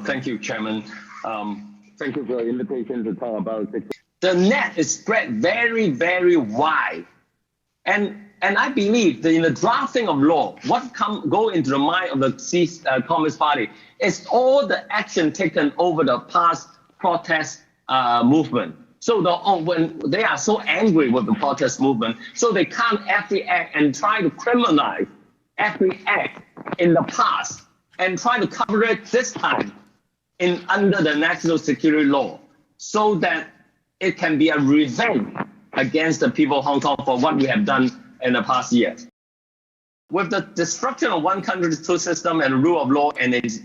Thank you, Chairman. Thank you for the invitation to talk about it. The net is spread very, very wide. And I believe that in the drafting of law, what go into the mind of the Communist Party is all the action taken over the past protest movement. So when they are so angry with the protest movement, so they count every act and try to criminalize every act in the past and try to cover it this time under the national security law, so that it can be a revenge against the people of Hong Kong for what we have done in the past years. With the destruction of one country, two system and rule of law in its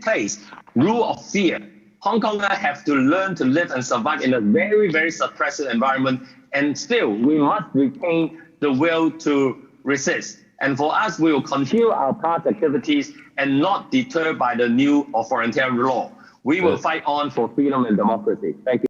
place, rule of fear, Hong Kongers have to learn to live and survive in a very, very suppressive environment. And still, we must retain the will to resist. And for us, we will continue our past activities and not deterred by the new authoritarian law. We will fight on for freedom and democracy. Thank you.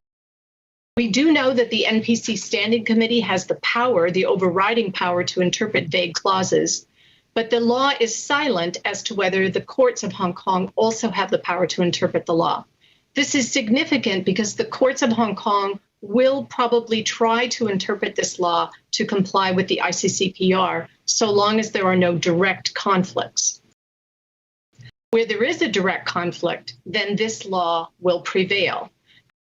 We do know that the NPC Standing Committee has the power, the overriding power, to interpret vague clauses. But the law is silent as to whether the courts of Hong Kong also have the power to interpret the law. This is significant because the courts of Hong Kong will probably try to interpret this law to comply with the ICCPR, so long as there are no direct conflicts. Where there is a direct conflict, then this law will prevail.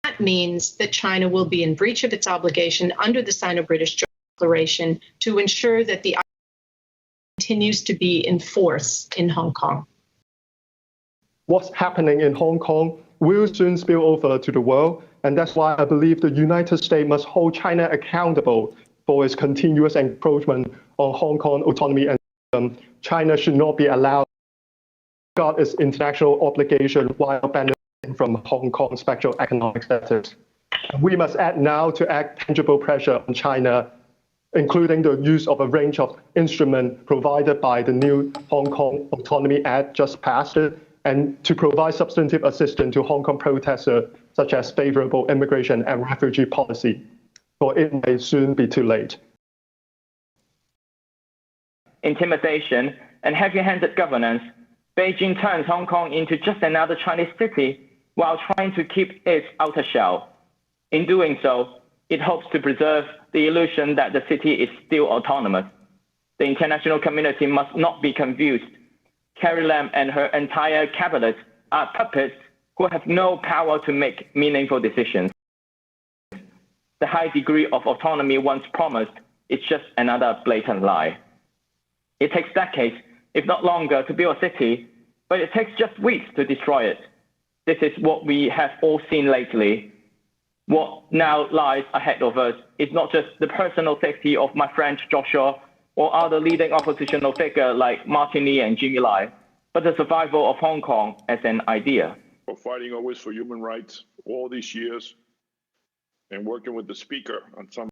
That means that China will be in breach of its obligation under the Sino-British Declaration to ensure that the ICCPR continues to be in force in Hong Kong. What's happening in Hong Kong will soon spill over to the world, and that's why I believe the United States must hold China accountable for its continuous encroachment on Hong Kong autonomy and freedom. China should not be allowed to guard its international obligation while benefiting from Hong Kong's special economic status. We must act now to act tangible pressure on China, including the use of a range of instruments provided by the new Hong Kong Autonomy Act just passed, and to provide substantive assistance to Hong Kong protesters, such as favorable immigration and refugee policy, for it may soon be too late. Intimidation and heavy-handed governance, Beijing turns Hong Kong into just another Chinese city while trying to keep its outer shell. In doing so, it hopes to preserve the illusion that the city is still autonomous. The international community must not be confused. Carrie Lam and her entire cabinet are puppets who have no power to make meaningful decisions. The high degree of autonomy once promised is just another blatant lie. It takes decades, if not longer, to build a city, but it takes just weeks to destroy it. This is what we have all seen lately. What now lies ahead of us is not just the personal safety of my friend Joshua or other leading oppositional figures like Martin Lee and Jimmy Lai, but the survival of Hong Kong as an idea. For fighting always for human rights all these years and working with the Speaker on some